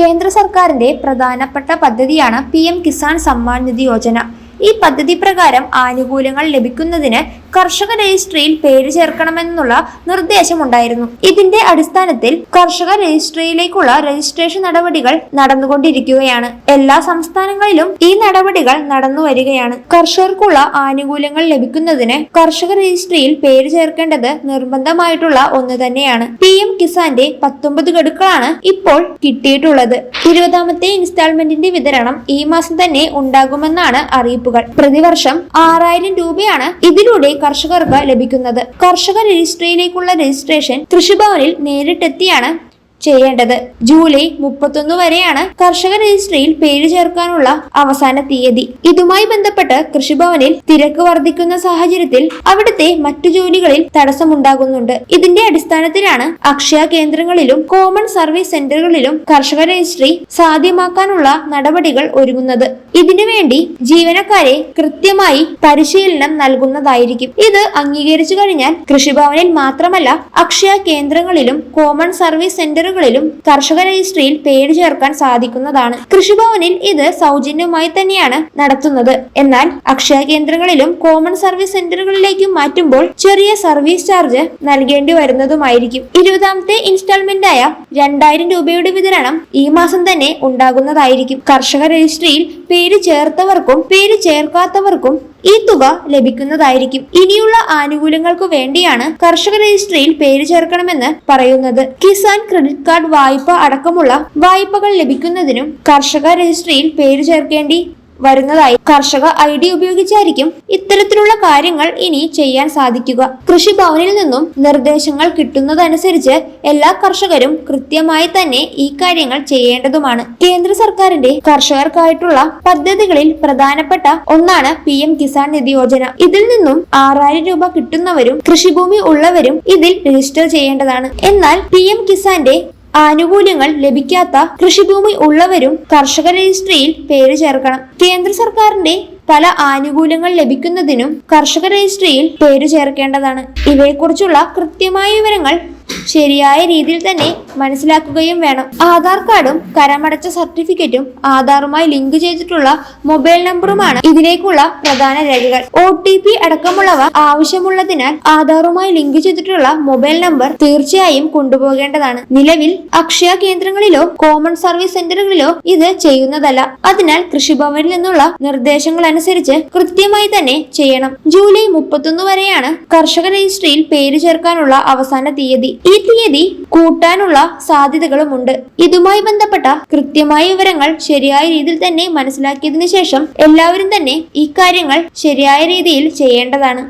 കേന്ദ്ര സർക്കാരിന്റെ പ്രധാനപ്പെട്ട പദ്ധതിയാണ് PM കിസാൻ സമ്മാൻ നിധി യോജന. ഈ പദ്ധതി പ്രകാരം ആനുകൂല്യങ്ങൾ ലഭിക്കുന്നതിന് കർഷക രജിസ്ട്രിയിൽ പേര് ചേർക്കണമെന്നുള്ള നിർദ്ദേശമുണ്ടായിരുന്നു. ഇതിന്റെ അടിസ്ഥാനത്തിൽ കർഷക രജിസ്ട്രിയിലേക്കുള്ള രജിസ്ട്രേഷൻ നടപടികൾ നടന്നുകൊണ്ടിരിക്കുകയാണ്. എല്ലാ സംസ്ഥാനങ്ങളിലും ഈ നടപടികൾ നടന്നു വരികയാണ്. കർഷകർക്കുള്ള ആനുകൂല്യങ്ങൾ ലഭിക്കുന്നതിന് കർഷക രജിസ്ട്രിയിൽ പേര് ചേർക്കേണ്ടത് നിർബന്ധമായിട്ടുള്ള ഒന്ന് തന്നെയാണ്. PM കിസാന്റെ 19 ഗഡുക്കളാണ് ഇപ്പോൾ കിട്ടിയിട്ടുള്ളത്. 20ാമത്തെ ഇൻസ്റ്റാൾമെന്റിന്റെ വിതരണം ഈ മാസം തന്നെ ഉണ്ടാകുമെന്നാണ് അറിയിപ്പുകൾ. പ്രതിവർഷം 6000 രൂപയാണ് ഇതിലൂടെ കർഷകർക്ക് ലഭിക്കുന്നത്. കർഷക രജിസ്ട്രിയിലേക്കുള്ള രജിസ്ട്രേഷൻ കൃഷിഭവനിൽ നേരിട്ടെത്തിയാണ് ചെയ്യേണ്ടത്. ജൂലൈ 31 വരെയാണ് കർഷക രജിസ്ട്രിയിൽ പേര് ചേർക്കാനുള്ള അവസാന തീയതി. ഇതുമായി ബന്ധപ്പെട്ട് കൃഷിഭവനിൽ തിരക്ക് വർദ്ധിക്കുന്ന സാഹചര്യത്തിൽ അവിടുത്തെ മറ്റു ജോലികളിൽ തടസ്സമുണ്ടാകുന്നുണ്ട്. ഇതിന്റെ അടിസ്ഥാനത്തിലാണ് അക്ഷയ കേന്ദ്രങ്ങളിലും കോമൺ സർവീസ് സെന്ററുകളിലും കർഷക രജിസ്ട്രി സാധ്യമാക്കാനുള്ള നടപടികൾ ഒരുങ്ങുന്നത്. ഇതിനുവേണ്ടി ജീവനക്കാരെ കൃത്യമായി പരിശീലനം നൽകുന്നതായിരിക്കും. ഇത് അംഗീകരിച്ചു കഴിഞ്ഞാൽ കൃഷിഭവനിൽ മാത്രമല്ല അക്ഷയ കേന്ദ്രങ്ങളിലും കോമൺ സർവീസ് സെന്ററുകളിലും കർഷക രജിസ്ട്രിയിൽ പേര് ചേർക്കാൻ സാധിക്കുന്നതാണ്. കൃഷിഭവനിൽ ഇത് സൗജന്യമായി തന്നെയാണ് നടത്തുന്നത്. എന്നാൽ അക്ഷയ കേന്ദ്രങ്ങളിലും കോമൺ സർവീസ് സെന്ററുകളിലേക്കും മാറ്റുമ്പോൾ ചെറിയ സർവീസ് ചാർജ് നൽകേണ്ടി വരുന്നതുമായിരിക്കും. 20ാമത്തെ ഇൻസ്റ്റാൾമെന്റായ 2000 രൂപയുടെ വിതരണം ഈ മാസം തന്നെ ഉണ്ടാകുന്നതായിരിക്കും. കർഷക രജിസ്ട്രിയിൽ പേര് ചേർത്തവർക്കും പേര് ചേർക്കാത്തവർക്കും ഈ തുക ലഭിക്കുന്നതായിരിക്കും. ഇനിയുള്ള ആനുകൂല്യങ്ങൾക്ക് വേണ്ടിയാണ് കർഷക രജിസ്ട്രിയിൽ പേര് ചേർക്കണമെന്ന് പറയുന്നത്. കിസാൻ ക്രെഡിറ്റ് കാർഡ് വായ്പ അടക്കമുള്ള വായ്പകൾ ലഭിക്കുന്നതിനും കർഷക രജിസ്ട്രിയിൽ പേര് ചേർക്കേണ്ടി വരുന്നതായി. കർഷക ID ഉപയോഗിച്ചായിരിക്കും ഇത്തരത്തിലുള്ള കാര്യങ്ങൾ ഇനി ചെയ്യാൻ സാധിക്കുക. കൃഷിഭവനിൽ നിന്നും നിർദ്ദേശങ്ങൾ കിട്ടുന്നതനുസരിച്ച് എല്ലാ കർഷകരും കൃത്യമായി തന്നെ ഈ കാര്യങ്ങൾ ചെയ്യേണ്ടതുമാണ്. കേന്ദ്ര സർക്കാരിന്റെ കർഷകർക്കായിട്ടുള്ള പദ്ധതികളിൽ പ്രധാനപ്പെട്ട ഒന്നാണ് PM കിസാൻ നിധി യോജന. ഇതിൽ നിന്നും 6000 രൂപ കിട്ടുന്നവരും കൃഷിഭൂമി ഉള്ളവരും ഇതിൽ രജിസ്റ്റർ ചെയ്യേണ്ടതാണ്. എന്നാൽ PM കിസാന്റെ ആനുകൂല്യങ്ങൾ ലഭിക്കാത്ത കൃഷിഭൂമി ഉള്ളവരും കർഷക രജിസ്ട്രിയിൽ പേര് ചേർക്കണം. കേന്ദ്ര സർക്കാരിന്റെ പല ആനുകൂല്യങ്ങൾ ലഭിക്കുന്നതിനും കർഷക രജിസ്ട്രിയിൽ പേര് ചേർക്കേണ്ടതാണ്. ഇവയെക്കുറിച്ചുള്ള കൃത്യമായ വിവരങ്ങൾ ശരിയായ രീതിയിൽ തന്നെ മനസ്സിലാക്കുകയും വേണം. ആധാർ കാർഡും കരമടച്ച സർട്ടിഫിക്കറ്റും ആധാറുമായി ലിങ്ക് ചെയ്തിട്ടുള്ള മൊബൈൽ നമ്പറുമാണ് ഇതിലേക്കുള്ള പ്രധാന രേഖകൾ. OTP അടക്കമുള്ളവ ആവശ്യമുള്ളതിനാൽ ആധാറുമായി ലിങ്ക് ചെയ്തിട്ടുള്ള മൊബൈൽ നമ്പർ തീർച്ചയായും കൊണ്ടുപോകേണ്ടതാണ്. നിലവിൽ അക്ഷയ കേന്ദ്രങ്ങളിലോ കോമൺ സർവീസ് സെന്ററുകളിലോ ഇത് ചെയ്യുന്നതല്ല. അതിനാൽ കൃഷിഭവനിൽ നിന്നുള്ള നിർദ്ദേശങ്ങൾ അനുസരിച്ച് കൃത്യമായി തന്നെ ചെയ്യണം. ജൂലൈ 31 വരെയാണ് കർഷക രജിസ്ട്രിയിൽ പേര് ചേർക്കാനുള്ള അവസാന തീയതി. ഈ തീയതി കൂട്ടാനുള്ള സാധ്യതകളുമുണ്ട്. ഇതുമായി ബന്ധപ്പെട്ട കൃത്യമായ വിവരങ്ങൾ ശരിയായ രീതിയിൽ തന്നെ മനസ്സിലാക്കിയതിനു ശേഷം എല്ലാവരും തന്നെ ഈ കാര്യങ്ങൾ ശരിയായ രീതിയിൽ ചെയ്യേണ്ടതാണ്.